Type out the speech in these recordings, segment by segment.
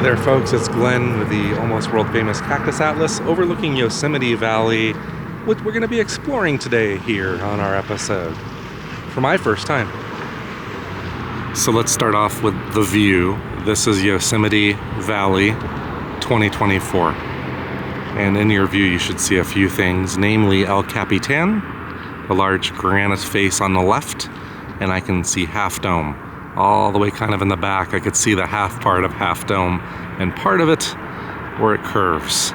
there, folks. It's Glenn with the almost world-famous Cactus Atlas overlooking Yosemite Valley, which we're going to be exploring today here on our episode for my first time. So let's start off with the view. This is Yosemite Valley 2024. And in your view, you should see a few things, namely El Capitan, a large granite face on the left, and I can see Half Dome. All the way kind of in the back, I could see the half part of Half Dome and part of it where it curves.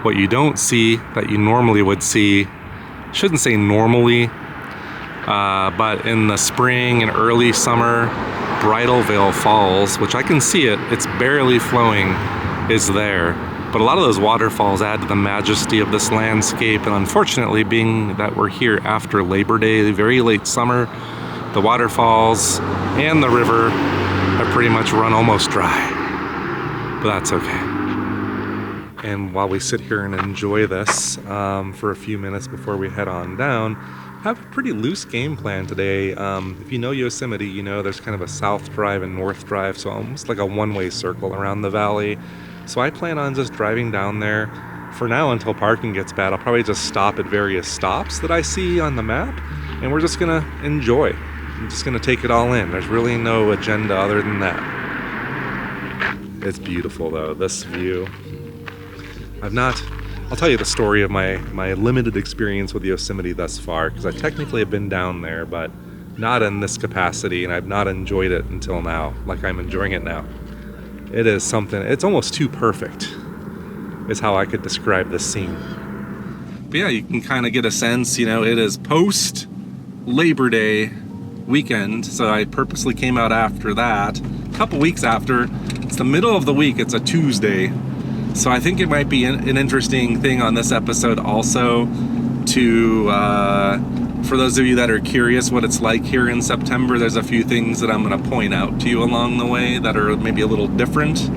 What you don't see that you normally would see, shouldn't say normally, but in the spring and early summer, Bridalveil Falls, which I can see it's barely flowing, is there. But a lot of those waterfalls add to the majesty of this landscape, and unfortunately, being that we're here after Labor Day, very late summer, the waterfalls and the river have pretty much run almost dry. But that's okay. And while we sit here and enjoy this for a few minutes before we head on down, I have a pretty loose game plan today. If you know Yosemite, you know there's kind of a south drive and north drive, so almost like a one-way circle around the valley. So I plan on just driving down there for now until parking gets bad. I'll probably just stop at various stops that I see on the map, and we're just gonna enjoy. I'm just gonna take it all in. There's really no agenda other than that. It's beautiful though, this view. I'll tell you the story of my limited experience with Yosemite thus far, because I technically have been down there, but not in this capacity, and I've not enjoyed it until now, like I'm enjoying it now. It is something, it's almost too perfect, is how I could describe this scene. But yeah, you can kind of get a sense, it is post Labor Day weekend, so I purposely came out after that, a couple weeks after. It's the middle of the week, it's a Tuesday, so I think it might be an interesting thing on this episode also to for those of you that are curious what it's like here in September, there's a few things that I'm going to point out to you along the way that are maybe a little different.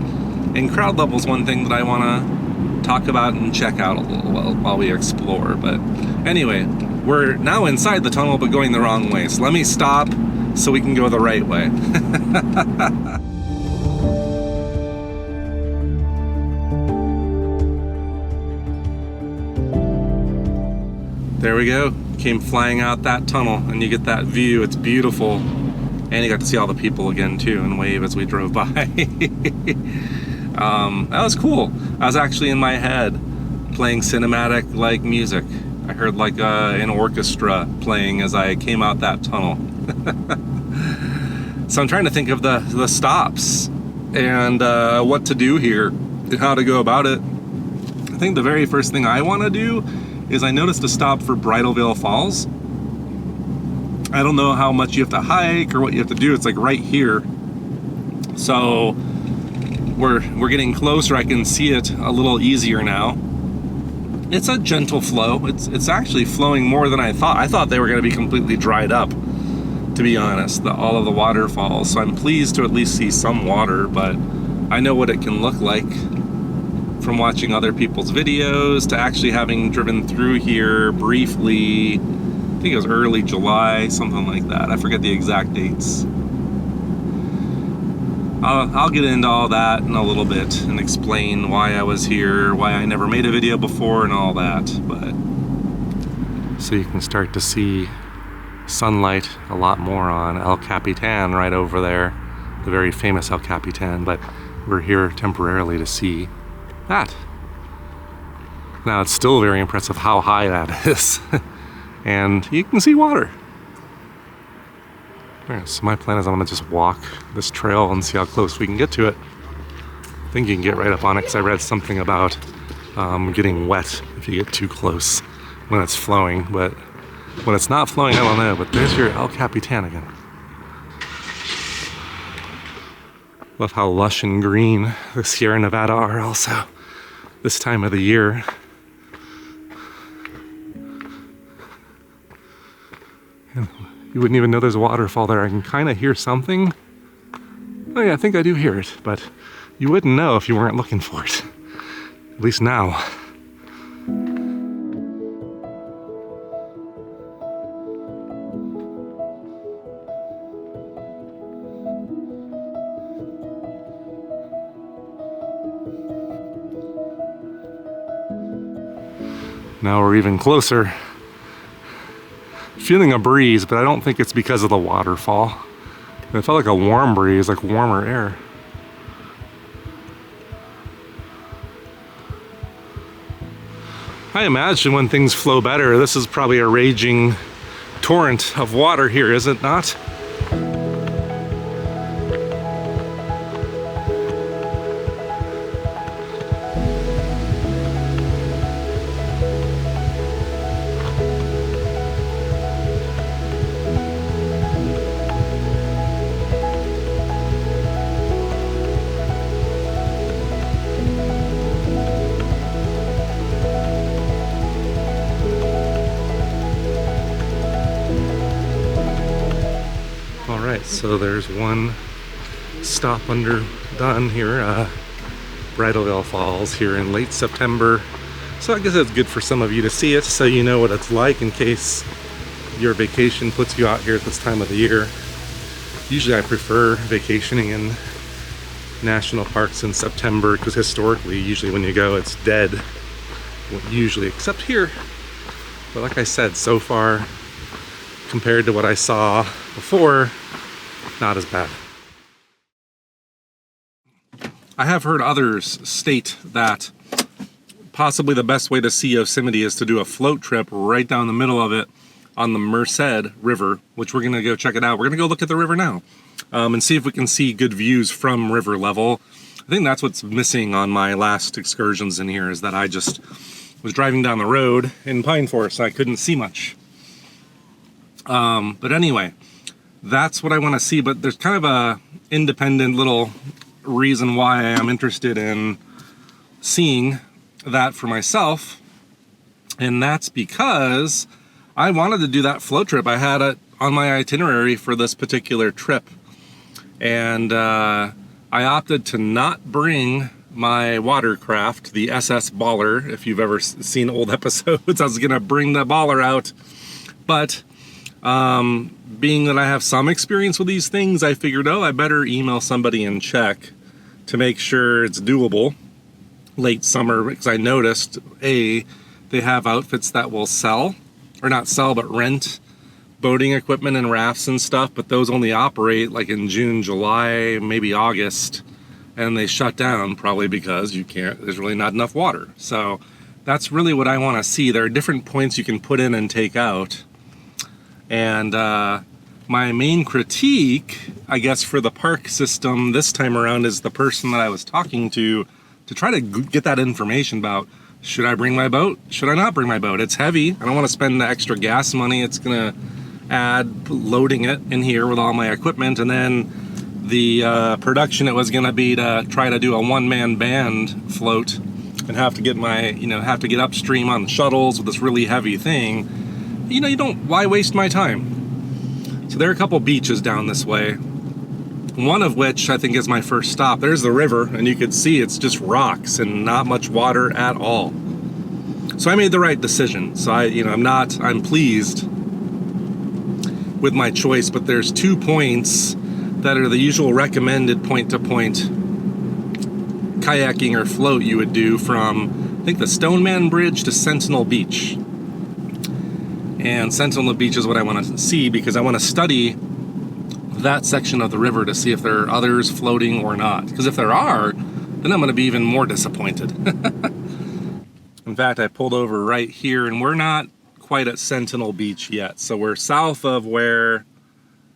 And crowd level is one thing that I want to talk about and check out a little while we explore. But anyway, we're now inside the tunnel, but going the wrong way. So let me stop so we can go the right way. There we go. Came flying out that tunnel, and you get that view. It's beautiful. And you got to see all the people again, too, and wave as we drove by. That was cool. I was actually in my head playing cinematic-like music. I heard like an orchestra playing as I came out that tunnel. So I'm trying to think of the stops and what to do here and how to go about it. I think the very first thing I want to do is I noticed a stop for Bridalveil Falls. I don't know how much you have to hike or what you have to do. It's like right here. So we're getting closer. I can see it a little easier now. It's a gentle flow. It's actually flowing more than I thought. I thought they were going to be completely dried up, to be honest, all of the waterfalls. So I'm pleased to at least see some water, but I know what it can look like from watching other people's videos to actually having driven through here briefly. I think it was early July, something like that. I forget the exact dates. I'll get into all that in a little bit and explain why I was here, why I never made a video before and all that. But so you can start to see sunlight a lot more on El Capitan right over there, the very famous El Capitan, but we're here temporarily to see that. Now it's still very impressive how high that is. And you can see water. Alright, so my plan is I'm gonna just walk this trail and see how close we can get to it. I think you can get right up on it because I read something about getting wet if you get too close when it's flowing, but when it's not flowing, I don't know. But there's your El Capitan again. Love how lush and green the Sierra Nevada are also this time of the year. And you wouldn't even know there's a waterfall there. I can kind of hear something. Oh yeah, I think I do hear it, but you wouldn't know if you weren't looking for it. At least now. Now we're even closer. Feeling a breeze, but I don't think it's because of the waterfall. It felt like a warm breeze, like warmer air. I imagine when things flow better, this is probably a raging torrent of water here, is it not? So there's one stop done here, Bridalveil Falls here in late September. So I guess it's good for some of you to see it so you know what it's like in case your vacation puts you out here at this time of the year. Usually I prefer vacationing in national parks in September because historically, usually when you go, it's dead. Usually, except here. But like I said, so far, compared to what I saw before, not as bad. I have heard others state that possibly the best way to see Yosemite is to do a float trip right down the middle of it on the Merced River, which we're gonna go check it out. We're gonna go look at the river now and see if we can see good views from river level. I think that's what's missing on my last excursions in here, is that I just was driving down the road in Pine Forest. I couldn't see much. But anyway, that's what I want to see, but there's kind of a independent little reason why I am interested in seeing that for myself, and that's because I wanted to do that float trip. I had it on my itinerary for this particular trip, and I opted to not bring my watercraft, the SS Baller. If you've ever seen old episodes, I was gonna bring the Baller out, but being that I have some experience with these things, I figured, oh, I better email somebody and check to make sure it's doable late summer, because I noticed, they have outfits that will sell, or not sell, but rent boating equipment and rafts and stuff, but those only operate like in June, July, maybe August, and they shut down probably because there's really not enough water. So that's really what I want to see. There are different points you can put in and take out. And my main critique, I guess, for the park system this time around is the person that I was talking to try to get that information about, should I bring my boat? Should I not bring my boat? It's heavy. I don't want to spend the extra gas money it's going to add loading it in here with all my equipment. And then the production it was going to be to try to do a one-man band float and have to get upstream on shuttles with this really heavy thing. Why waste my time? So there are a couple beaches down this way. One of which I think is my first stop. There's the river, and you can see it's just rocks and not much water at all. So I made the right decision. So I'm pleased with my choice, but there's 2 points that are the usual recommended point-to-point kayaking or float you would do from, I think, the Stoneman Bridge to Sentinel Beach. And Sentinel Beach is what I want to see because I want to study that section of the river to see if there are others floating or not. Because if there are, then I'm going to be even more disappointed. In fact, I pulled over right here, and we're not quite at Sentinel Beach yet. So we're south of where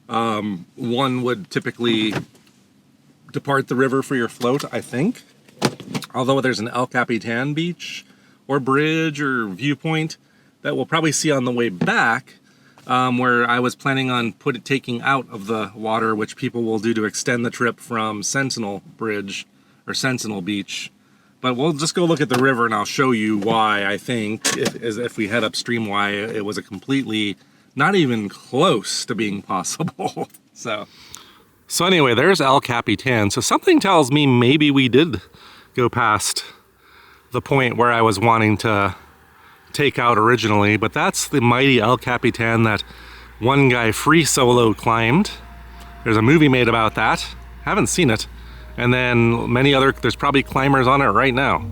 one would typically depart the river for your float, I think. Although there's an El Capitan beach or bridge or viewpoint that we'll probably see on the way back, where I was planning on taking out of the water, which people will do to extend the trip from Sentinel Bridge or Sentinel Beach. But we'll just go look at the river, and I'll show you why I think, if we head upstream, why it was a completely, not even close to being possible. So anyway, there's El Capitan. So something tells me maybe we did go past the point where I was wanting to take out originally, but that's the mighty El Capitan that one guy free solo climbed. There's a movie made about that. Haven't seen it. And then there's probably climbers on it right now.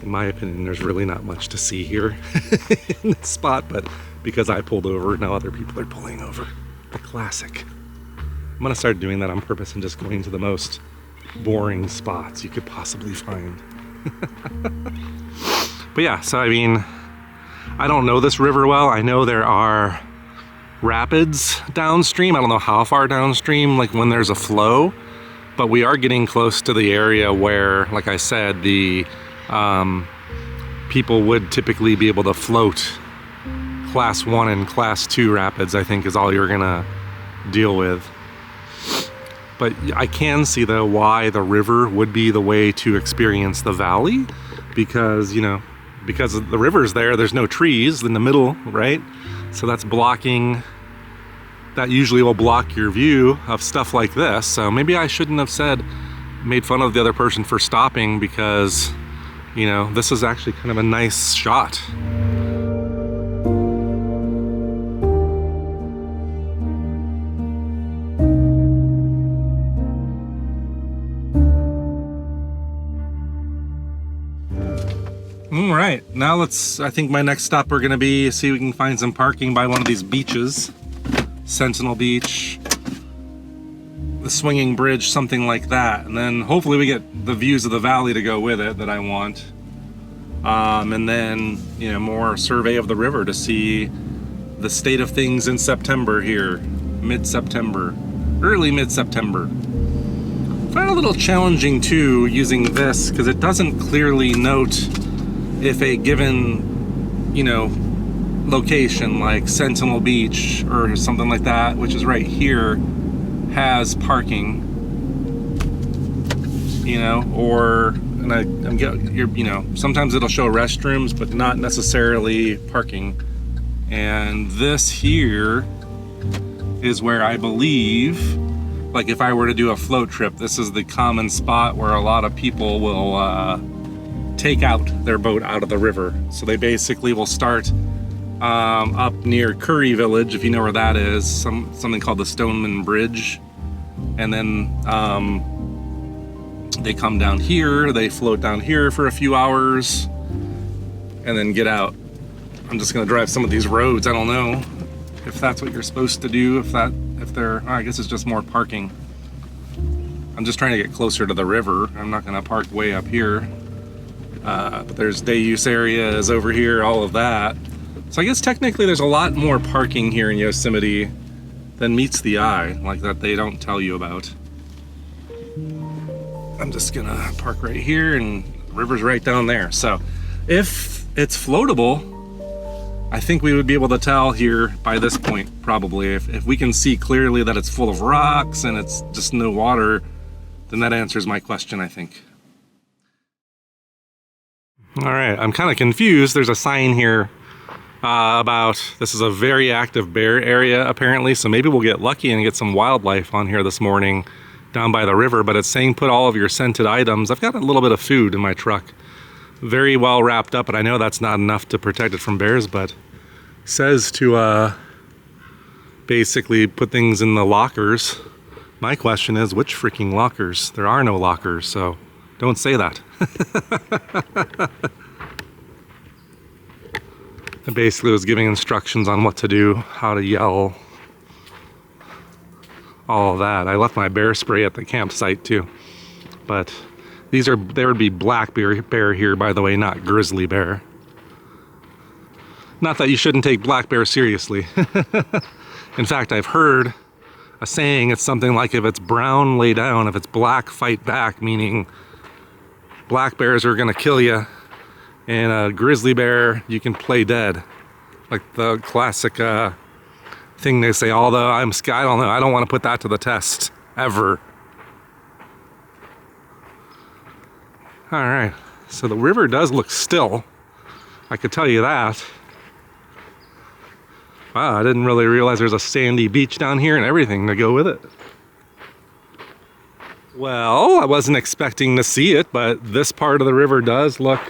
In my opinion, there's really not much to see here in this spot, but because I pulled over, now other people are pulling over. The classic. I'm gonna start doing that on purpose and just going to the most boring spots you could possibly find. But yeah, so I mean, I don't know this river well. I know there are rapids downstream. I don't know how far downstream, like when there's a flow, but we are getting close to the area where, like I said, the people would typically be able to float. Class 1 and Class 2 rapids, I think, is all you're gonna deal with. But I can see though why the river would be the way to experience the valley, because, you know, because the river's there, there's no trees in the middle, right? So that's blocking, that usually will block your view of stuff like this. So maybe I shouldn't have made fun of the other person for stopping, because, you know, this is actually kind of a nice shot. All right, now I think my next stop we're gonna be, see if we can find some parking by one of these beaches. Sentinel Beach, the swinging bridge, something like that. And then hopefully we get the views of the valley to go with it that I want. And then, you know, more survey of the river to see the state of things in September here, mid-September, early mid-September. I find it a little challenging too using this because it doesn't clearly note if a given, you know, location like Sentinel Beach or something like that, which is right here, has parking, you know, or, and you know, sometimes it'll show restrooms, but not necessarily parking. And this here is where I believe, like if I were to do a float trip, this is the common spot where a lot of people will take out their boat out of the river. So they basically will start up near Curry Village, if you know where that is, something called the Stoneman Bridge, and then they come down here, they float down here for a few hours, and then get out. I'm just gonna drive some of these roads. I don't know if that's what you're supposed to do, if I guess it's just more parking. I'm just trying to get closer to the river. I'm not gonna park way up here. But there's day use areas over here, all of that. So I guess technically there's a lot more parking here in Yosemite than meets the eye, like that they don't tell you about. I'm just gonna park right here, and the river's right down there. So if it's floatable, I think we would be able to tell here by this point, probably. If we can see clearly that it's full of rocks and it's just no water, then that answers my question, I think. All right, I'm kind of confused. There's a sign here about this is a very active bear area apparently, so maybe we'll get lucky and get some wildlife on here this morning down by the river, but it's saying put all of your scented items. I've got a little bit of food in my truck, very well wrapped up, but I know that's not enough to protect it from bears, but it says to basically put things in the lockers. My question is, which freaking lockers? There are no lockers, so don't say that. I basically was giving instructions on what to do, how to yell, all of that. I left my bear spray at the campsite too. But there would be black bear here, by the way, not grizzly bear. Not that you shouldn't take black bear seriously. In fact, I've heard a saying, it's something like, if it's brown, lay down, if it's black, fight back, meaning black bears are gonna kill you, and a grizzly bear, you can play dead. Like the classic thing they say, although I don't know, I don't want to put that to the test, ever. All right, so the river does look still, I could tell you that. Wow, I didn't really realize there's a sandy beach down here and everything to go with it. Well, I wasn't expecting to see it, but this part of the river does look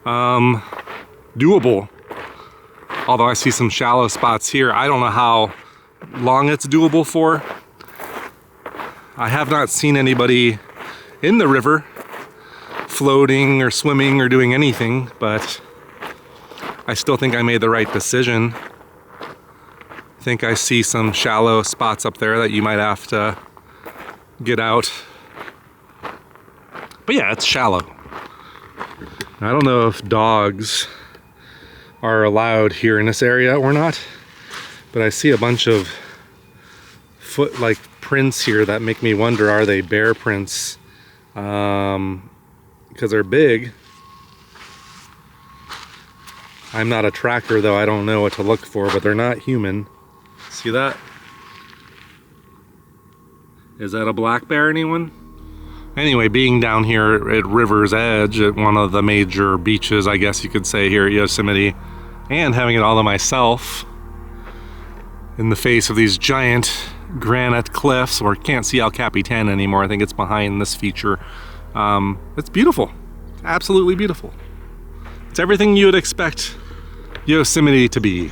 doable. Although I see some shallow spots here. I don't know how long it's doable for. I have not seen anybody in the river floating or swimming or doing anything, but I still think I made the right decision. I think I see some shallow spots up there that you might have to get out. But yeah, it's shallow. I don't know if dogs are allowed here in this area or not, but I see a bunch of foot-like prints here that make me wonder, are they bear prints? Because they're big. I'm not a tracker though, I don't know what to look for, but they're not human. See that? Is that a black bear, anyone? Anyway, being down here at River's Edge, at one of the major beaches, I guess you could say, here at Yosemite, and having it all to myself in the face of these giant granite cliffs, or can't see El Capitan anymore, I think it's behind this feature. It's beautiful, absolutely beautiful. It's everything you would expect Yosemite to be.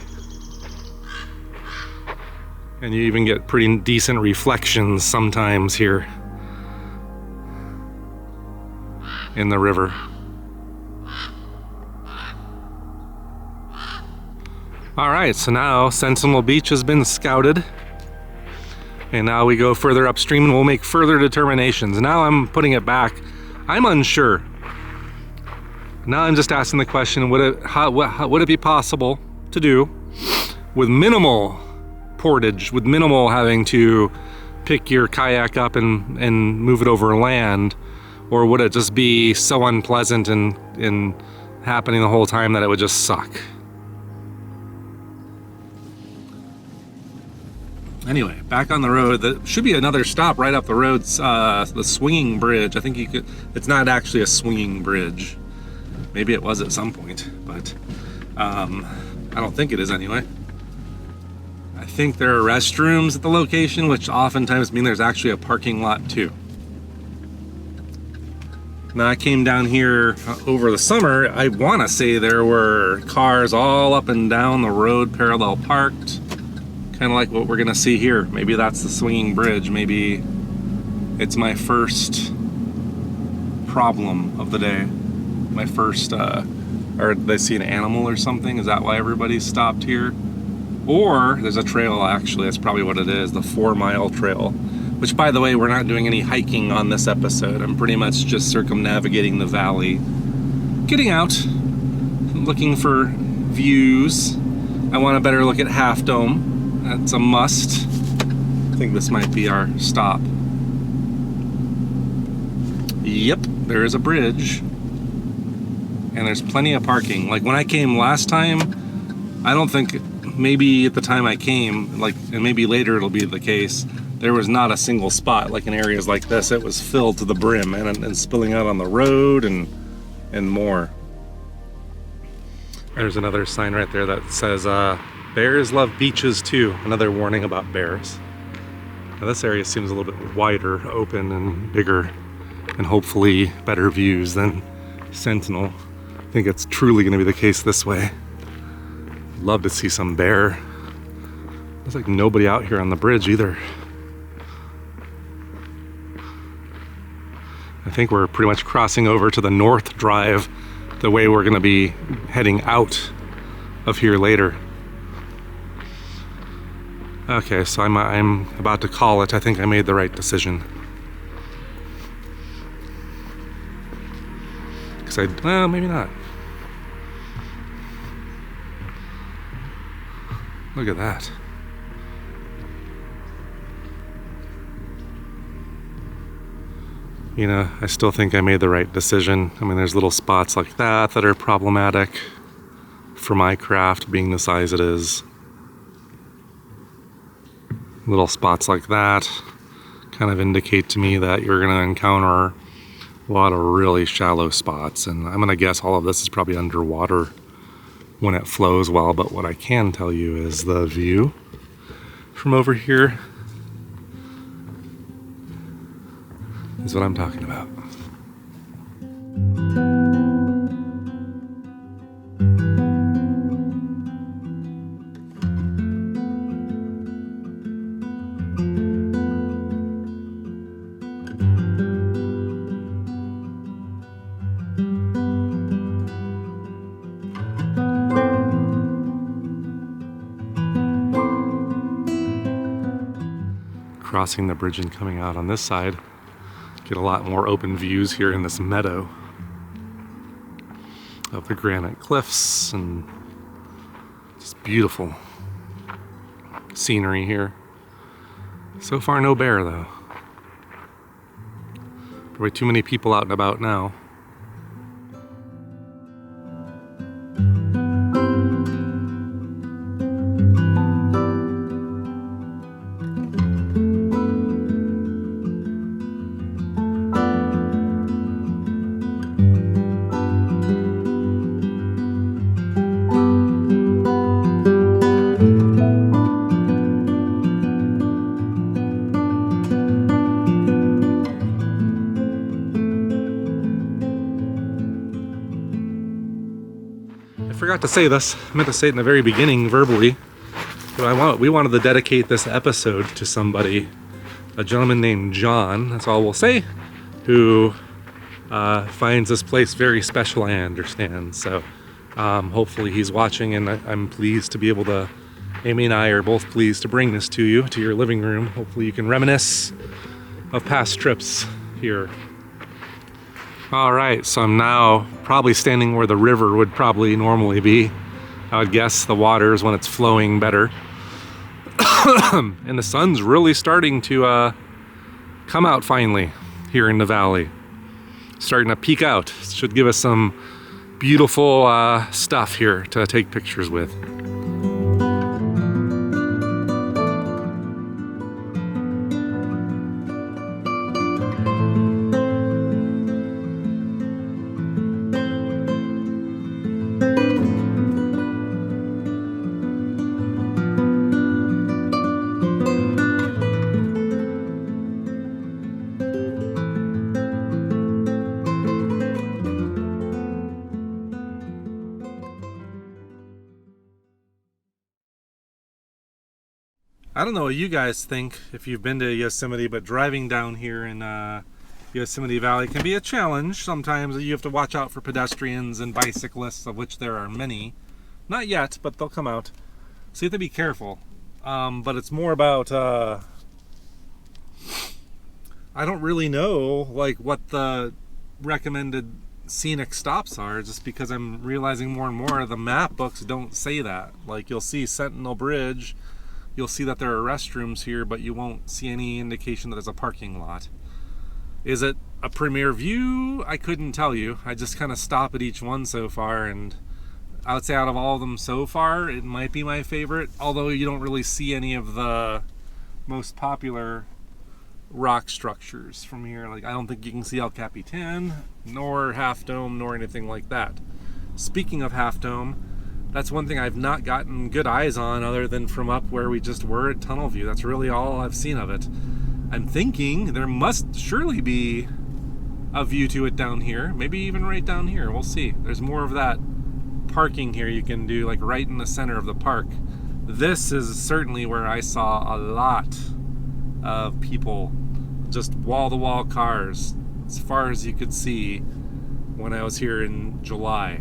And you even get pretty decent reflections sometimes here in the river. All right, so now Sentinel Beach has been scouted, and now we go further upstream and we'll make further determinations. Now I'm putting it back. I'm unsure. Now I'm just asking the question, would it be possible to do with minimal portage, with minimal having to pick your kayak up and move it over land? Or would it just be so unpleasant and happening the whole time that it would just suck? Anyway, back on the road. There should be another stop right up the road, the swinging bridge. I think you could, it's not actually a swinging bridge. Maybe it was at some point, but I don't think it is anyway. I think there are restrooms at the location, which oftentimes mean there's actually a parking lot too. Now I came down here over the summer. I want to say there were cars all up and down the road parallel parked. Kind of like what we're gonna see here. Maybe that's the swinging bridge. Maybe it's my first problem of the day. My first, or did they see an animal or something? Is that why everybody stopped here? Or there's a trail actually, that's probably what it is, the 4-mile trail. Which, by the way, we're not doing any hiking on this episode. I'm pretty much just circumnavigating the valley. Getting out, looking for views. I want a better look at Half Dome. That's a must. I think this might be our stop. Yep, there is a bridge. And there's plenty of parking. Like when I came last time, I don't think, maybe at the time I came, like, and maybe later it'll be the case, there was not a single spot. Like in areas like this, it was filled to the brim and spilling out on the road and more. There's another sign right there that says, bears love beaches too. Another warning about bears. Now this area seems a little bit wider, open and bigger, and hopefully better views than Sentinel. I think it's truly going to be the case this way. Love to see some bear. There's like nobody out here on the bridge either. I think we're pretty much crossing over to the North Drive, the way we're going to be heading out of here later. Okay, so I'm about to call it. I think I made the right decision. Well, maybe not. Look at that. You know, I still think I made the right decision. I mean, there's little spots like that that are problematic for my craft being the size it is. Little spots like that kind of indicate to me that you're going to encounter a lot of really shallow spots, and I'm going to guess all of this is probably underwater when it flows well, but what I can tell you is the view from over here is what I'm talking about. Crossing the bridge and coming out on this side, get a lot more open views here in this meadow of the granite cliffs, and just beautiful scenery here. So far no bear though. Probably too many people out and about now. I forgot to say this. I meant to say it in the very beginning verbally, but we wanted to dedicate this episode to somebody, a gentleman named John, that's all we'll say, who finds this place very special, I understand. So hopefully he's watching, and I'm pleased to be able to, Amy and I are both pleased to bring this to you, to your living room. Hopefully you can reminisce of past trips here. Alright, so I'm now probably standing where the river would probably normally be. I would guess the water is when it's flowing better. And the sun's really starting to come out finally here in the valley. Starting to peek out. Should give us some beautiful stuff here to take pictures with. I don't know what you guys think if you've been to Yosemite, but driving down here in Yosemite Valley can be a challenge. Sometimes you have to watch out for pedestrians and bicyclists, of which there are many. Not yet, but they'll come out. So you have to be careful. But it's more about, I don't really know like what the recommended scenic stops are, just because I'm realizing more and more the map books don't say that. Like you'll see Sentinel Bridge, you'll see that there are restrooms here, but you won't see any indication that there's a parking lot. Is it a premier view? I couldn't tell you. I just kind of stop at each one so far, and I would say out of all of them so far, it might be my favorite, although you don't really see any of the most popular rock structures from here. Like I don't think you can see El Capitan, nor Half Dome, nor anything like that. Speaking of Half Dome, that's one thing I've not gotten good eyes on other than from up where we just were at Tunnel View. That's really all I've seen of it. I'm thinking there must surely be a view to it down here, maybe even right down here. We'll see. There's more of that parking here you can do, like right in the center of the park. This is certainly where I saw a lot of people, just wall-to-wall cars, as far as you could see when I was here in July.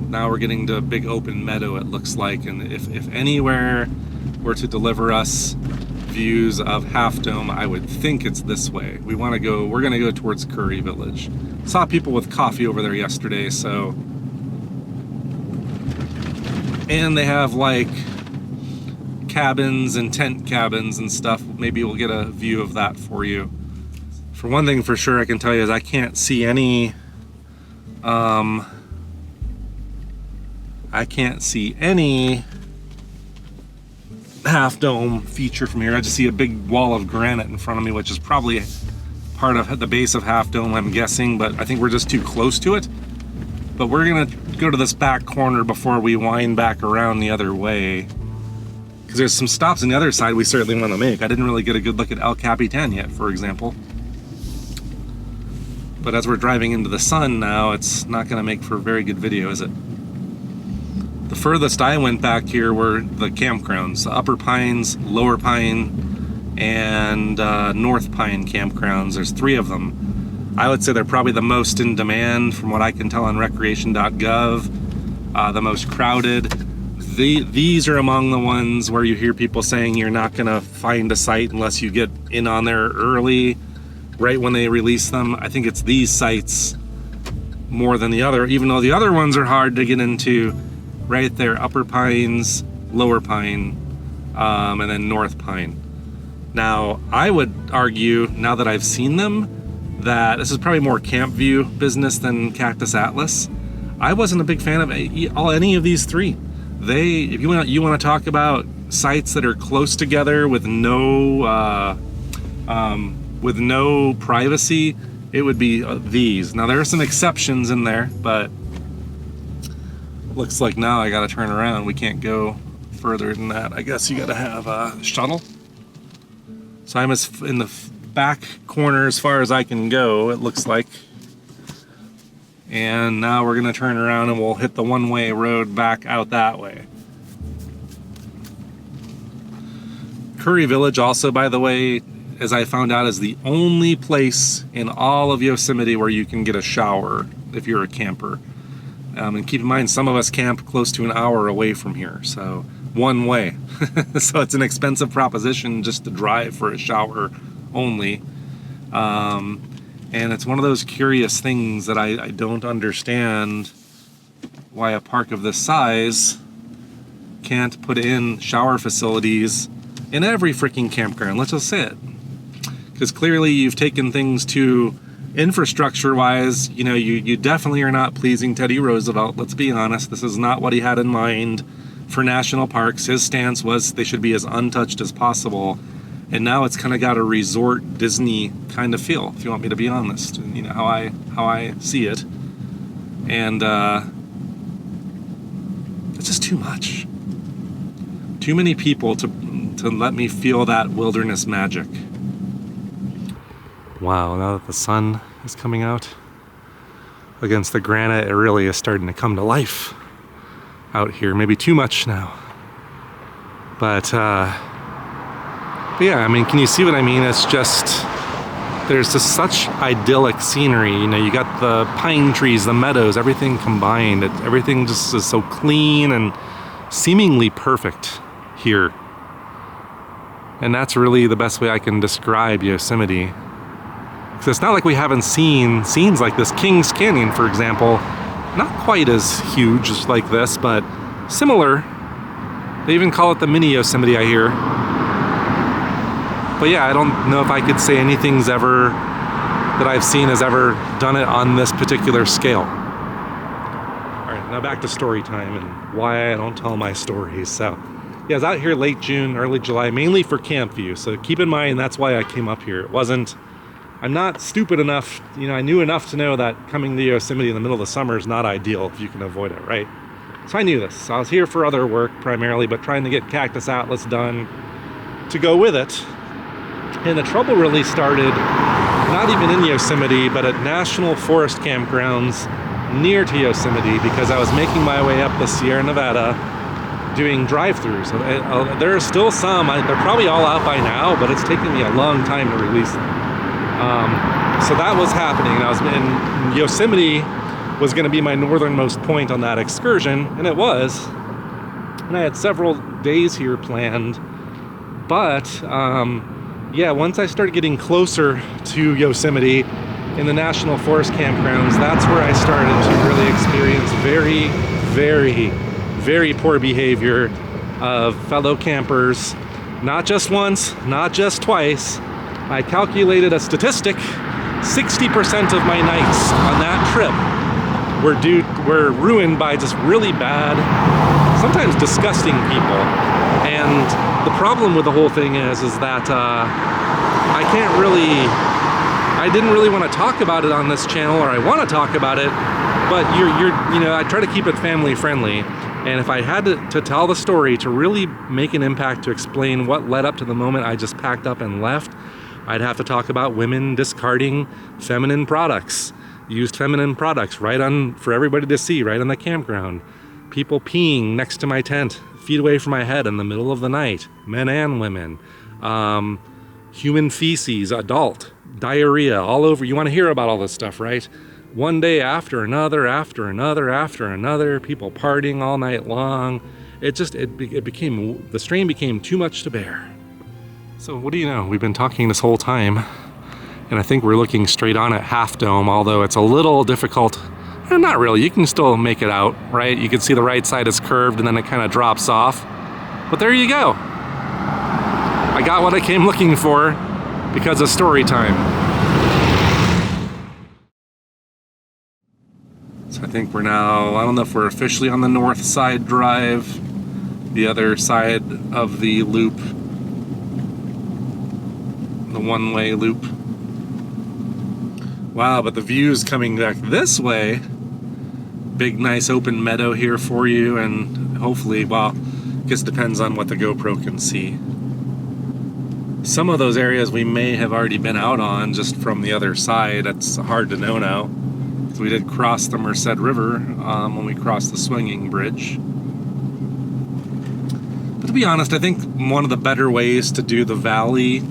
Now we're getting to a big open meadow, it looks like, and if anywhere were to deliver us views of Half Dome, I would think it's this way. We're gonna go towards Curry Village. Saw people with coffee over there yesterday, so. And they have like cabins and tent cabins and stuff. Maybe we'll get a view of that for you. For one thing for sure I can tell you is I can't see any Half Dome feature from here. I just see a big wall of granite in front of me, which is probably part of the base of Half Dome, I'm guessing, but I think we're just too close to it. But we're gonna go to this back corner before we wind back around the other way, because there's some stops on the other side we certainly want to make. I didn't really get a good look at El Capitan yet, for example. But as we're driving into the sun now, it's not gonna make for a very good video, is it? The furthest I went back here were the campgrounds, the Upper Pines, Lower Pine, and North Pine campgrounds. There's 3 of them. I would say they're probably the most in demand from what I can tell on recreation.gov, the most crowded. These are among the ones where you hear people saying you're not gonna find a site unless you get in on there early, right when they release them. I think it's these sites more than the other, even though the other ones are hard to get into. Right there, Upper Pines, Lower Pine, and then North Pine. Now, I would argue, now that I've seen them, that this is probably more camp view business than Cactus Atlas. I wasn't a big fan of any of these 3. If you want to talk about sites that are close together with no privacy, it would be these. Now, there are some exceptions in there, but looks like now I gotta turn around. We can't go further than that. I guess you gotta have a shuttle. So I'm in the back corner as far as I can go, it looks like. And now we're gonna turn around and we'll hit the one-way road back out that way. Curry Village also, by the way, as I found out, is the only place in all of Yosemite where you can get a shower if you're a camper. And keep in mind, some of us camp close to an hour away from here, so one way. So it's an expensive proposition just to drive for a shower only. And it's one of those curious things that I don't understand why a park of this size can't put in shower facilities in every freaking campground. Let's just say it. Because clearly you've taken things to infrastructure-wise, you definitely are not pleasing Teddy Roosevelt. Let's be honest. This is not what he had in mind for national parks. His stance was they should be as untouched as possible. And now it's kind of got a resort Disney kind of feel, if you want me to be honest. How I see it. And it's just too much. Too many people to let me feel that wilderness magic. Wow, now that the sun is coming out against the granite, it really is starting to come to life out here. Maybe too much now. But yeah, I mean, can you see what I mean? It's just, there's just such idyllic scenery. You got the pine trees, the meadows, everything combined. Everything just is so clean and seemingly perfect here. And that's really the best way I can describe Yosemite. Because it's not like we haven't seen scenes like this. Kings Canyon, for example, not quite as huge as like this, but similar. They even call it the mini Yosemite, I hear. But yeah, I don't know if I could say anything's ever that I've seen has ever done it on this particular scale. All right, now back to story time and why I don't tell my stories. So yeah, I was out here late June, early July, mainly for camp view. So keep in mind, that's why I came up here. I'm not stupid enough, I knew enough to know that coming to Yosemite in the middle of the summer is not ideal if you can avoid it, right? So I knew this. So I was here for other work primarily, but trying to get Cactus Atlas done to go with it. And the trouble really started, not even in Yosemite, but at national forest campgrounds near to Yosemite, because I was making my way up the Sierra Nevada doing drive-thrus. There are still some, they're probably all out by now, but it's taking me a long time to release them. So that was happening. I was in Yosemite was going to be my northernmost point on that excursion, and it was. And I had several days here planned. But yeah, once I started getting closer to Yosemite in the National Forest campgrounds, that's where I started to really experience very, very, very poor behavior of fellow campers. Not just once, not just twice. I calculated a statistic. 60% of my nights on that trip were ruined by just really bad, sometimes disgusting people. And the problem with the whole thing is that I didn't really want to talk about it on this channel, or I want to talk about it, but I try to keep it family friendly. And if I had to tell the story, to really make an impact, to explain what led up to the moment I just packed up and left, I'd have to talk about women discarding feminine products, used feminine products for everybody to see, right on the campground. People peeing next to my tent, feet away from my head in the middle of the night, men and women. Human feces, adult, diarrhea, all over. You want to hear about all this stuff, right? One day after another, people partying all night long. The strain became too much to bear. So what do you know? We've been talking this whole time, and I think we're looking straight on at Half Dome, although it's a little difficult. Not really, you can still make it out, right? You can see the right side is curved and then it kind of drops off. But there you go. I got what I came looking for because of story time. So I think we're now, I don't know if we're officially on the north side drive, the other side of the loop, the one-way loop. Wow, but the view's coming back this way. Big, nice open meadow here for you, and hopefully, well, I guess it depends on what the GoPro can see. Some of those areas we may have already been out on just from the other side. It's hard to know now. So we did cross the Merced River when we crossed the swinging bridge. But to be honest, I think one of the better ways to do the valley,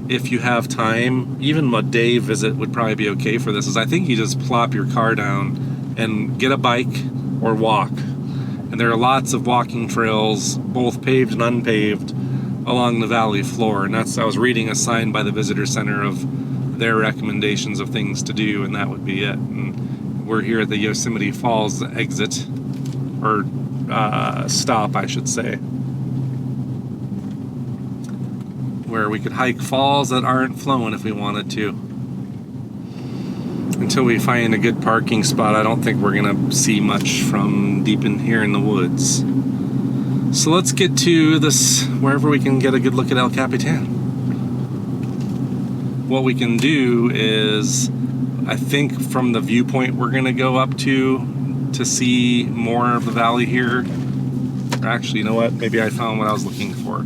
if you have time, even a day visit would probably be okay for this, is I think you just plop your car down and get a bike or walk. And there are lots of walking trails, both paved and unpaved, along the valley floor. And I was reading a sign by the visitor center of their recommendations of things to do, and that would be it. And we're here at the Yosemite Falls exit, or stop, I should say, where we could hike falls that aren't flowing if we wanted to. Until we find a good parking spot, I don't think we're gonna see much from deep in here in the woods. So let's get to this, wherever we can get a good look at El Capitan. What we can do is, I think from the viewpoint we're gonna go up to see more of the valley here. Or actually, you know what? Maybe I found what I was looking for.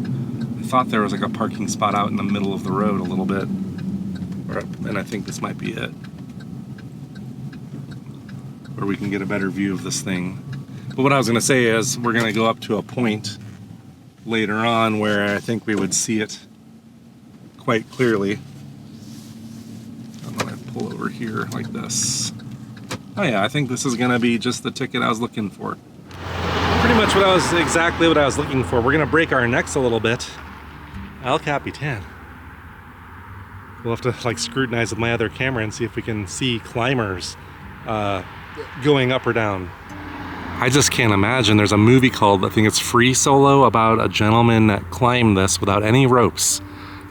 I thought there was like a parking spot out in the middle of the road a little bit. And I think this might be it. Where we can get a better view of this thing. But what I was gonna say is, we're gonna go up to a point later on where I think we would see it quite clearly. I'm gonna pull over here like this. Oh yeah, I think this is gonna be just the ticket I was looking for. Pretty much exactly what I was looking for. We're gonna break our necks a little bit. El Capitan. We'll have to like scrutinize with my other camera and see if we can see climbers going up or down. I just can't imagine. There's a movie called, I think it's Free Solo, about a gentleman that climbed this without any ropes,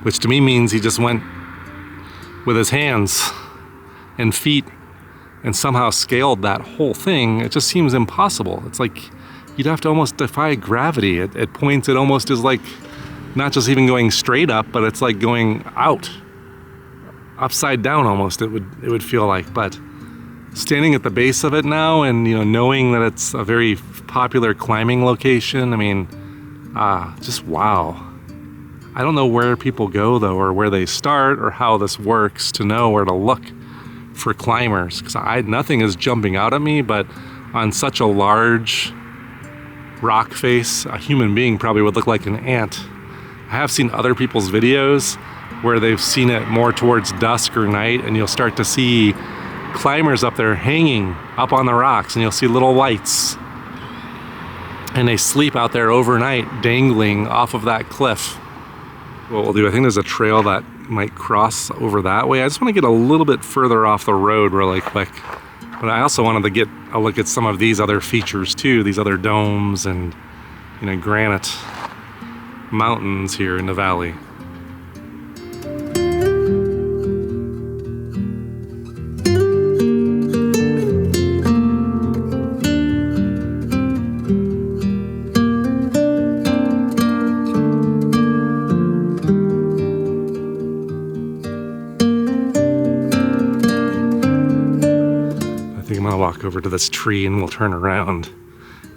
which to me means he just went with his hands and feet and somehow scaled that whole thing. It just seems impossible. It's like you'd have to almost defy gravity. At points it almost is like not just even going straight up, but it's like going out, upside down almost, it would feel like. But standing at the base of it now, and knowing that it's a very popular climbing location, I mean, just wow. I don't know where people go though, or where they start, or how this works to know where to look for climbers, because nothing is jumping out at me, but on such a large rock face, a human being probably would look like an ant. I have seen other people's videos where they've seen it more towards dusk or night, and you'll start to see climbers up there hanging up on the rocks, and you'll see little lights, and they sleep out there overnight dangling off of that cliff. what we'll do, I think there's a trail that might cross over that way. I just want to get a little bit further off the road really quick. But I also wanted to get a look at some of these other features too, these other domes and, you know, granite mountains here in the valley. Walk over to this tree and we'll turn around,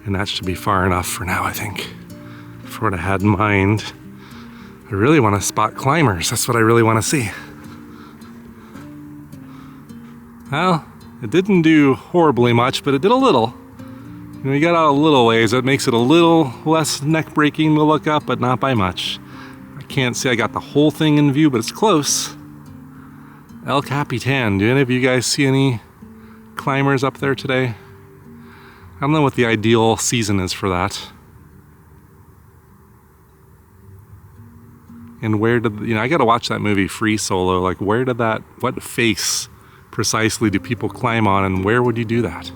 and that should be far enough for now, I think, for what I had in mind. I really want to spot climbers. That's what I really want to see. Well, it didn't do horribly much, but it did a little. You know, we got out a little ways. It makes it a little less neck-breaking to look up, but not by much. I can't say I got the whole thing in view, but it's close. El Capitan. Do any of you guys see any climbers up there today? I don't know what the ideal season is for that. And where did, you know, I gotta watch that movie Free Solo. Like, where did that, what face precisely do people climb on, and where would you do that?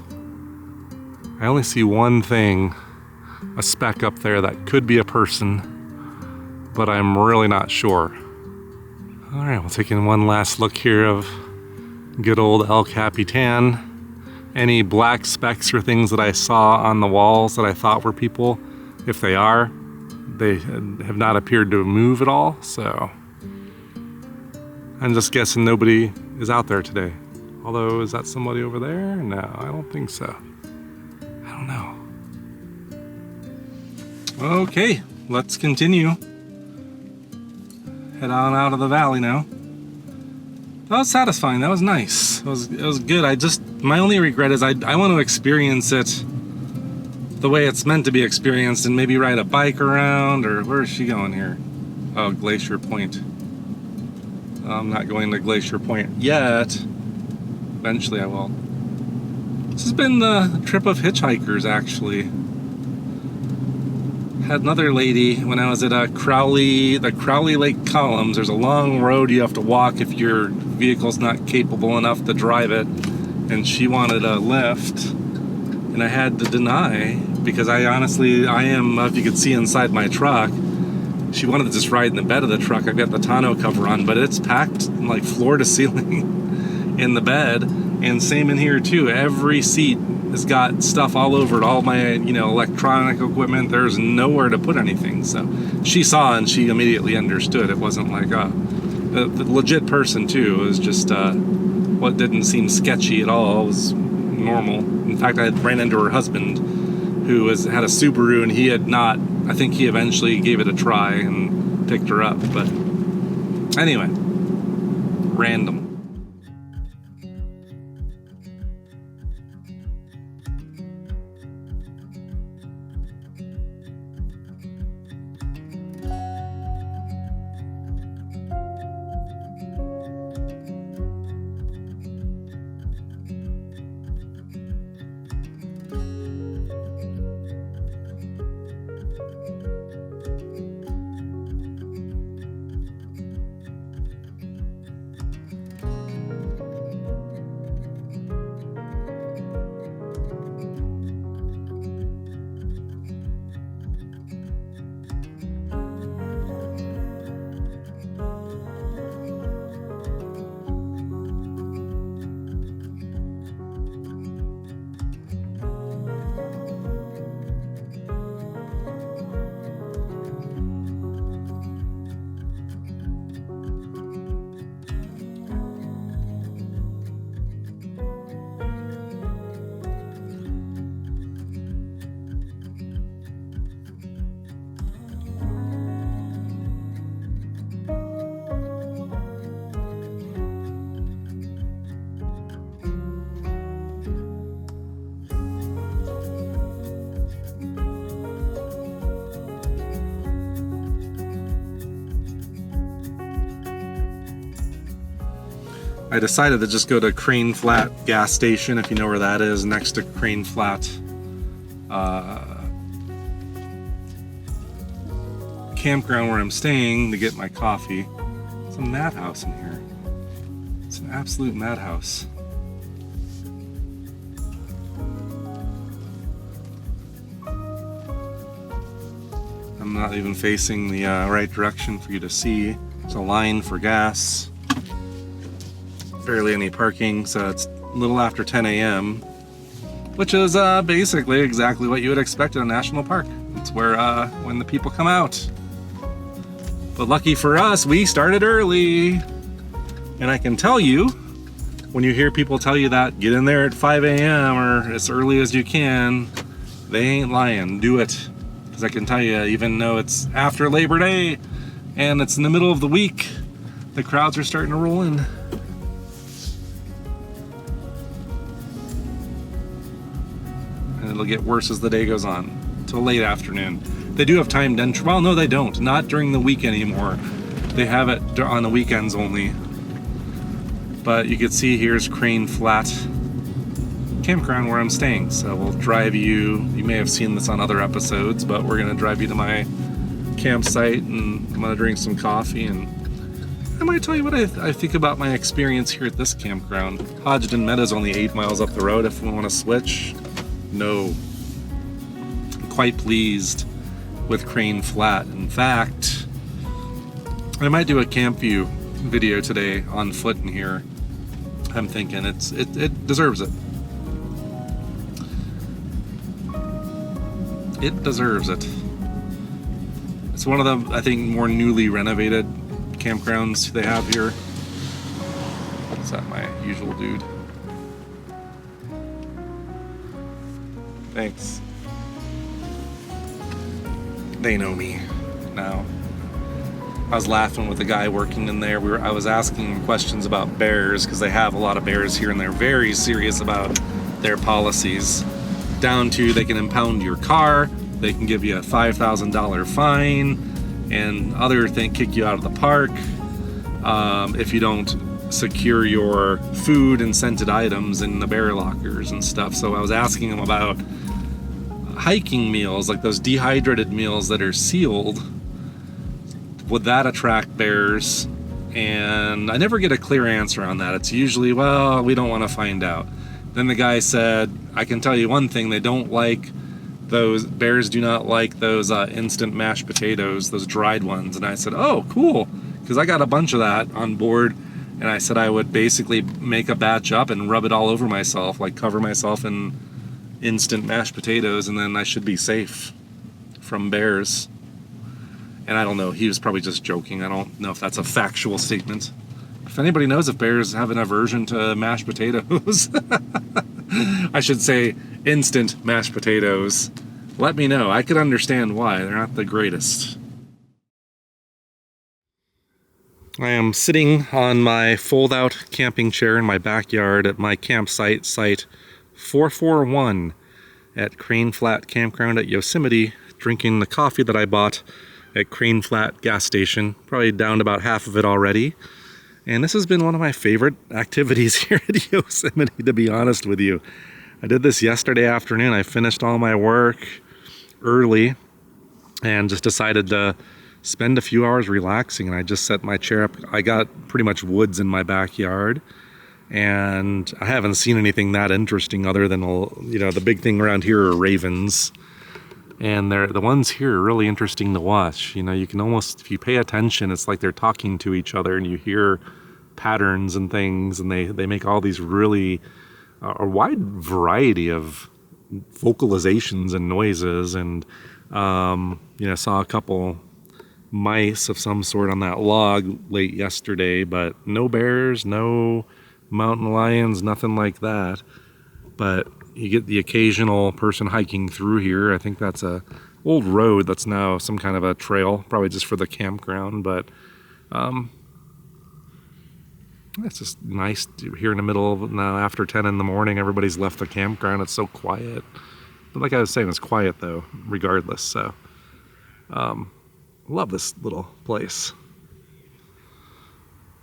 I only see one thing, a speck up there that could be a person, but I'm really not sure. All right, we'll take in one last look here of good old El Capitan. Any black specks or things that I saw on the walls that I thought were people, if they are, they have not appeared to move at all, so I'm just guessing nobody is out there today. Although, is that somebody over there? No, I don't think so. I don't know. Okay, let's continue. Head on out of the valley now. That was satisfying. That was nice. It was good. My only regret is I want to experience it the way it's meant to be experienced, and maybe ride a bike around, or where is she going here? Oh, Glacier Point. I'm not going to Glacier Point yet. Eventually I will. This has been the trip of hitchhikers, actually. Had another lady when I was at the Crowley Lake Columns. There's a long road you have to walk if your vehicle's not capable enough to drive it, and she wanted a lift, and I had to deny because I am, if you could see inside my truck, she wanted to just ride in the bed of the truck. I've got the tonneau cover on, but it's packed like floor to ceiling in the bed, and same in here too. Every seat has got stuff all over it, all my, you know, electronic equipment. There's nowhere to put anything. So she saw and she immediately understood. It wasn't like a legit person too. It was just what didn't seem sketchy at all. It was normal. In fact, I ran into her husband, who had a Subaru, and he had not. I think he eventually gave it a try and picked her up. But anyway, random. I decided to just go to Crane Flat gas station, if you know where that is, next to Crane Flat campground where I'm staying to get my coffee. It's a madhouse in here. It's an absolute madhouse. I'm not even facing the right direction for you to see. There's a line for gas. Barely any parking, so it's a little after 10 a.m. which is basically exactly what you would expect in a national park. It's where when the people come out. But lucky for us, we started early. And I can tell you, when you hear people tell you that, get in there at 5 a.m. or as early as you can, they ain't lying. Do it. Because I can tell you, even though it's after Labor Day and it's in the middle of the week, the crowds are starting to roll in. And it'll get worse as the day goes on, till late afternoon. They do have timed entry. Well, no, they don't. Not during the week anymore. They have it on the weekends only. But you can see here's Crane Flat campground where I'm staying. So we'll drive you may have seen this on other episodes, but we're gonna drive you to my campsite and I'm gonna drink some coffee and I might tell you what I think about my experience here at this campground. Hodgdon Meadows only 8 miles up the road if we want to switch. No. I'm quite pleased with Crane Flat. In fact, I might do a camp view video today on foot in here. I'm thinking it deserves it. It deserves it. It's one of the, I think, more newly renovated campgrounds they have here. Is that my usual dude? Thanks. They know me now. I was laughing with the guy working in there. I was asking him questions about bears because they have a lot of bears here and they're very serious about their policies. Down to they can impound your car, they can give you a $5,000 fine, and other thing kick you out of the park if you don't secure your food and scented items in the bear lockers and stuff. So I was asking him about hiking meals, like those dehydrated meals that are sealed. Would that attract bears? And I never get a clear answer on that. It's usually, well, we don't want to find out. Then the guy said, I can tell you one thing, they don't like those, bears do not like those instant mashed potatoes, those dried ones. And I said, oh, cool, because I got a bunch of that on board. And I said I would basically make a batch up and rub it all over myself, like cover myself in instant mashed potatoes, and then I should be safe from bears. And I don't know, he was probably just joking. I don't know if that's a factual statement. If anybody knows if bears have an aversion to mashed potatoes, I should say instant mashed potatoes, let me know. I could understand why. They're not the greatest. I am sitting on my fold-out camping chair in my backyard at my campsite, site 441 at Crane Flat Campground at Yosemite, drinking the coffee that I bought at Crane Flat gas station. Probably downed about half of it already. And this has been one of my favorite activities here at Yosemite, to be honest with you. I did this yesterday afternoon. I finished all my work early and just decided to spend a few hours relaxing. And I just set my chair up. I got pretty much woods in my backyard. And I haven't seen anything that interesting other than, you know, the big thing around here are ravens. And the ones here are really interesting to watch. You know, you can almost, if you pay attention, it's like they're talking to each other and you hear patterns and things, and they make all these really, a wide variety of vocalizations and noises. And, you know, saw a couple mice of some sort on that log late yesterday, but no bears, no mountain lions, nothing like that. But you get the occasional person hiking through here. I think that's a old road that's now some kind of a trail, probably just for the campground. But it's just nice here in the middle of now after 10 in the morning. Everybody's left the campground. It's so quiet. But like I was saying, it's quiet though, regardless. So love this little place.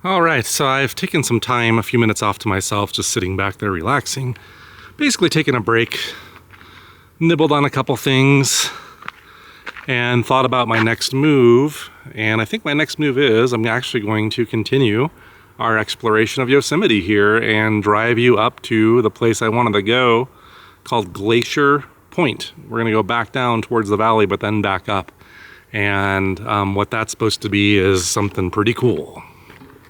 All right, so I've taken some time, a few minutes off to myself, just sitting back there relaxing. Basically taking a break, nibbled on a couple things, and thought about my next move. And I think my next move is I'm actually going to continue our exploration of Yosemite here and drive you up to the place I wanted to go, called Glacier Point. We're gonna go back down towards the valley, but then back up. And what that's supposed to be is something pretty cool.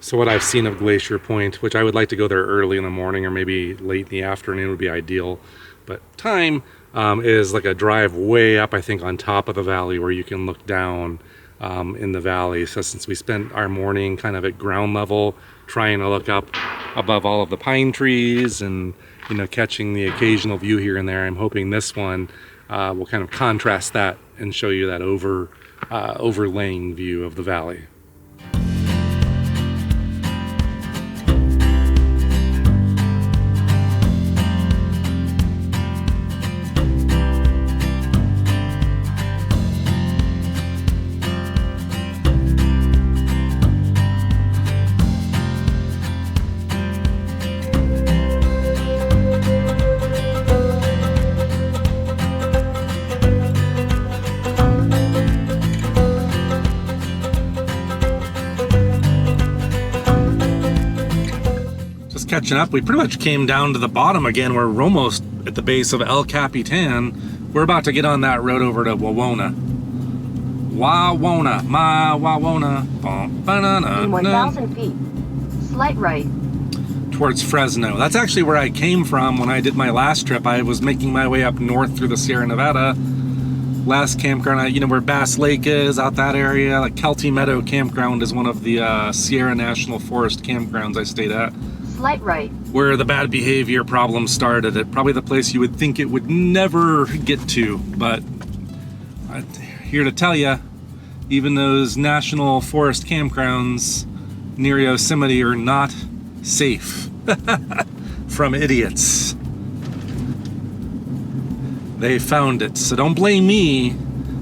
So what I've seen of Glacier Point, which I would like to go there early in the morning or maybe late in the afternoon would be ideal, but time is like a drive way up, I think, on top of the valley where you can look down in the valley. So since we spent our morning kind of at ground level trying to look up above all of the pine trees and, you know, catching the occasional view here and there, I'm hoping this one will kind of contrast that and show you that overlaying view of the valley. Catching up, we pretty much came down to the bottom again. We're almost at the base of El Capitan. We're about to get on that road over to Wawona. My Wawona. In 1,000 feet, slight right. Towards Fresno. That's actually where I came from when I did my last trip. I was making my way up north through the Sierra Nevada. Last campground, you know where Bass Lake is, out that area. Like Sentinel Meadow campground is one of the Sierra National Forest campgrounds I stayed at. Slight right. Where the bad behavior problem started. At probably the place you would think it would never get to, but I'm here to tell you, even those national forest campgrounds near Yosemite are not safe from idiots. They found it, so don't blame me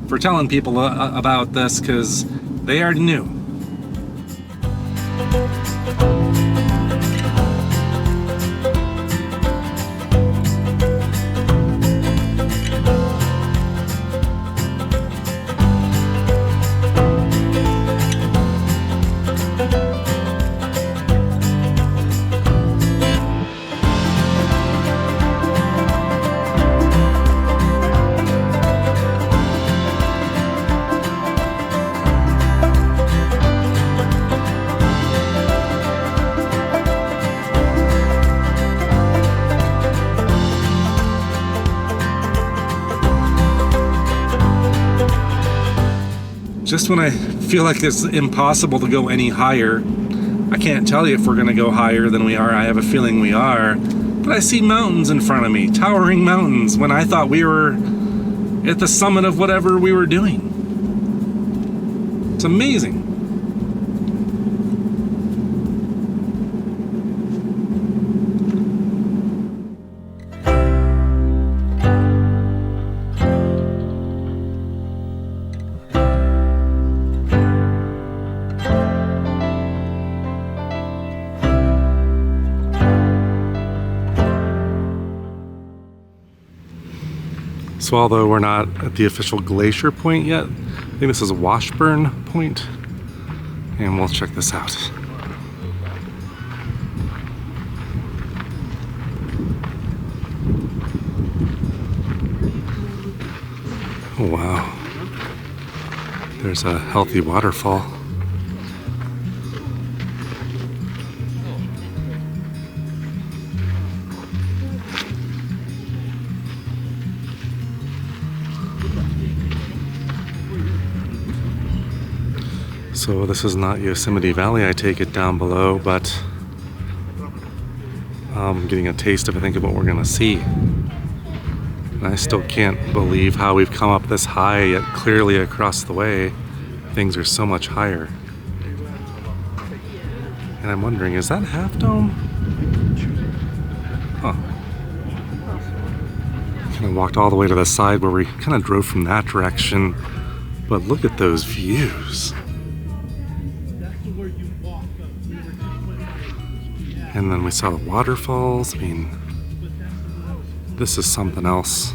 for telling people about this, because they already knew. Just when I feel like it's impossible to go any higher, I can't tell you if we're gonna go higher than we are. I have a feeling we are, but I see mountains in front of me, towering mountains, when I thought we were at the summit of whatever we were doing. It's amazing. So although we're not at the official Glacier Point yet, I think this is Washburn Point, and we'll check this out. Oh wow, there's a healthy waterfall. So this is not Yosemite Valley, I take it, down below, but I'm getting a taste of, I think, of what we're gonna see. And I still can't believe how we've come up this high, yet clearly across the way, things are so much higher. And I'm wondering, is that Half Dome? Huh. Kind of walked all the way to the side where we kind of drove from that direction, but look at those views. And then we saw the waterfalls. I mean, this is something else.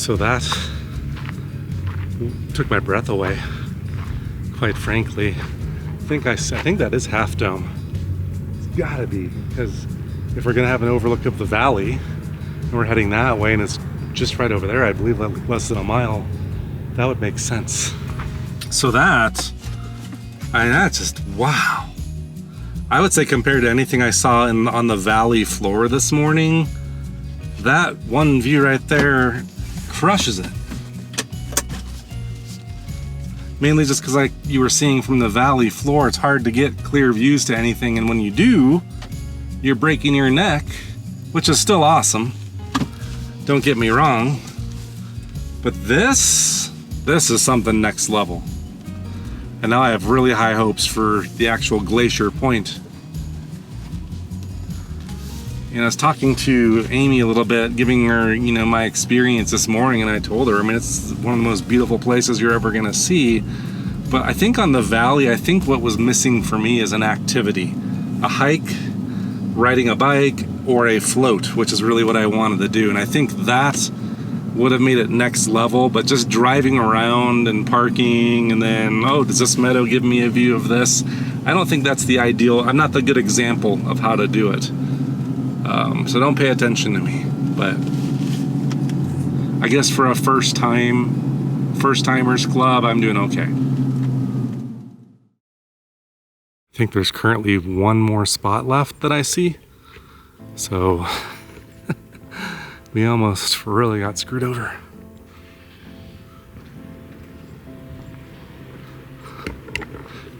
So that took my breath away, quite frankly. I think that is Half Dome. It's gotta be, because if we're gonna have an overlook of the valley, and we're heading that way, and it's just right over there, I believe less than a mile, that would make sense. So that's just, wow. I would say compared to anything I saw on the valley floor this morning, that one view right there crushes it. Mainly just because, like you were seeing from the valley floor, it's hard to get clear views to anything, and when you do, you're breaking your neck, which is still awesome. Don't get me wrong. But this is something next level. And now I have really high hopes for the actual Glacier Point. And I was talking to Amy a little bit, giving her, my experience this morning, and I told her, it's one of the most beautiful places you're ever gonna see. But I think on the valley, what was missing for me is an activity. A hike, riding a bike, or a float, which is really what I wanted to do. And I think that would have made it next level, but just driving around and parking and then, does this meadow give me a view of this? I don't think that's the ideal. I'm not the good example of how to do it. So don't pay attention to me. But I guess for a first timers club, I'm doing okay. I think there's currently one more spot left that I see. So we almost really got screwed over.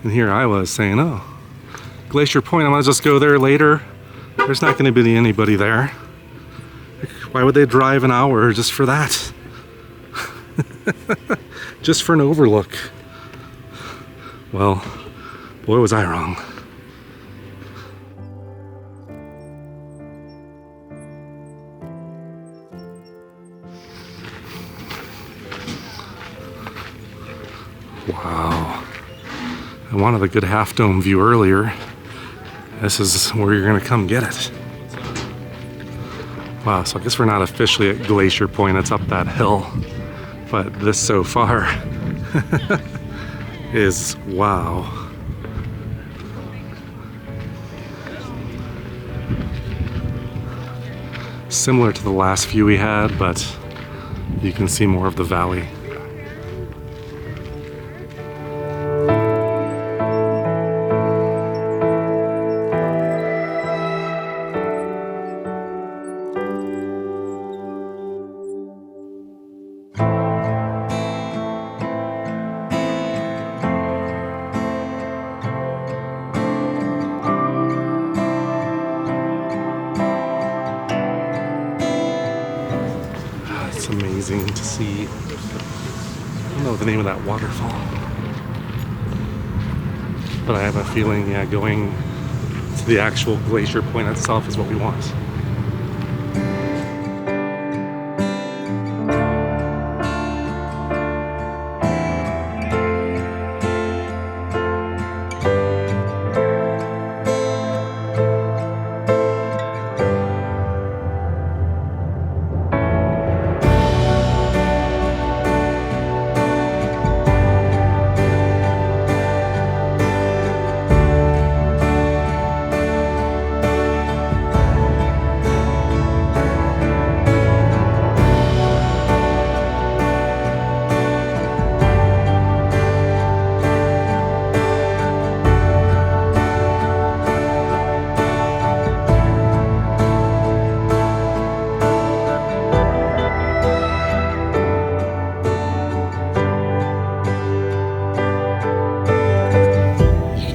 And here I was saying, Glacier Point, I'm gonna just go there later. There's not gonna be anybody there. Why would they drive an hour just for that? Just for an overlook. Well, boy was I wrong. Wow. I wanted a good Half Dome view earlier. This is where you're gonna come get it. Wow, so I guess we're not officially at Glacier Point, it's up that hill. But this so far is wow. Similar to the last view we had, but you can see more of the valley. It's amazing to see. I don't know the name of that waterfall, but I have a feeling, going to the actual Glacier Point itself is what we want.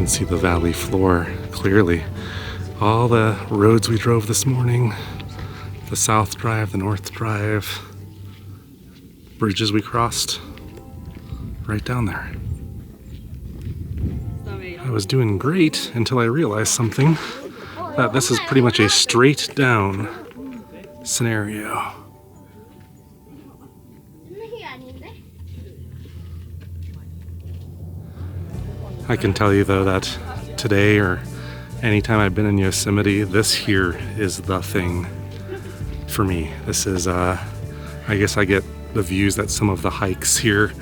See the valley floor clearly. All the roads we drove this morning, the South Drive, the North Drive, bridges we crossed, right down there. I was doing great until I realized something, that this is pretty much a straight down scenario. I can tell you though that today or anytime I've been in Yosemite, this here is the thing for me. This is, I guess I get the views that some of the hikes here,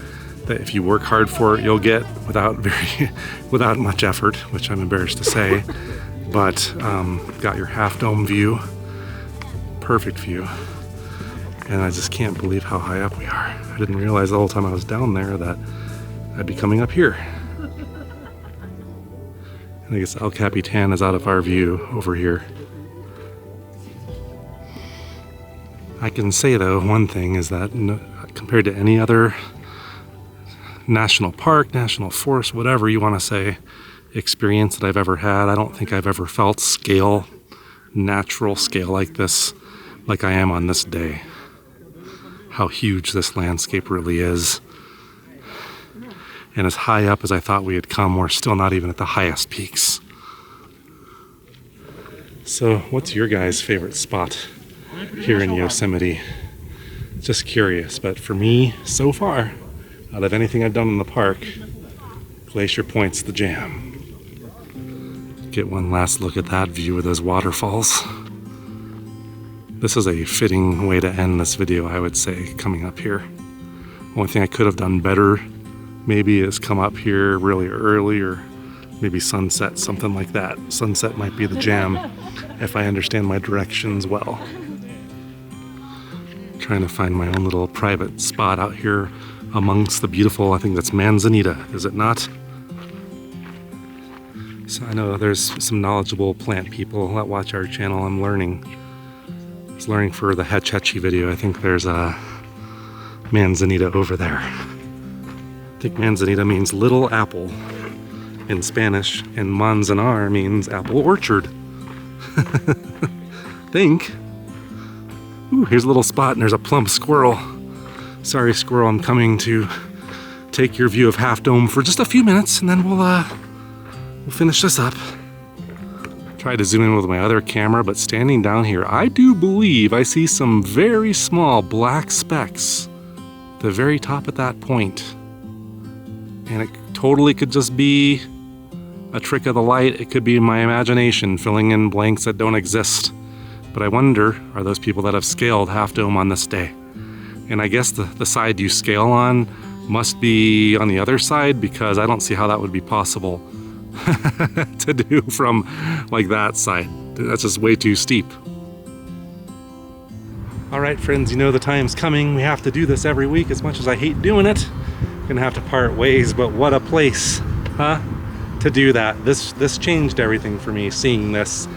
that if you work hard for it, you'll get without much effort, which I'm embarrassed to say. But got your half dome view, perfect view. And I just can't believe how high up we are. I didn't realize the whole time I was down there that I'd be coming up here. And I guess El Capitan is out of our view over here. I can say though, one thing is that compared to any other national park, national forest, whatever you want to say, experience that I've ever had, I don't think I've ever felt scale, natural scale like this, like I am on this day. How huge this landscape really is. And as high up as I thought we had come, we're still not even at the highest peaks. So what's your guys' favorite spot here in Yosemite? Just curious, but for me, so far, out of anything I've done in the park, Glacier Point's the jam. Get one last look at that view of those waterfalls. This is a fitting way to end this video, I would say, coming up here. Only thing I could have done better maybe is come up here really early, or maybe sunset, something like that. Sunset might be the jam if I understand my directions well. Trying to find my own little private spot out here amongst the beautiful, I think that's manzanita, is it not? So I know there's some knowledgeable plant people that watch our channel. I'm learning. I was learning for the Hetch Hetchy video. I think there's a manzanita over there. I think manzanita means little apple in Spanish, and manzanar means apple orchard. Think. Ooh, here's a little spot and there's a plump squirrel. Sorry, squirrel, I'm coming to take your view of Half Dome for just a few minutes, and then we'll finish this up. Tried to zoom in with my other camera, but standing down here, I do believe I see some very small black specks at the very top at that point. And it totally could just be a trick of the light. It could be my imagination filling in blanks that don't exist. But I wonder, are those people that have scaled Half Dome on this day? And I guess the side you scale on must be on the other side, because I don't see how that would be possible to do from like that side. That's just way too steep. All right, friends, you know the time's coming. We have to do this every week. As much as I hate doing it, gonna have to part ways, but what a place, huh? To do that. This changed everything for me, seeing this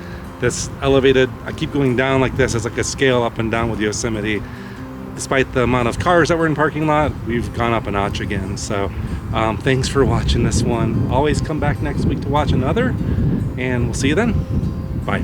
elevated. I keep going down like this. It's like a scale up and down with Yosemite. Despite the amount of cars that were in parking lot, we've gone up a notch again. So thanks for watching this one. Always come back next week to watch another, and we'll see you then. Bye.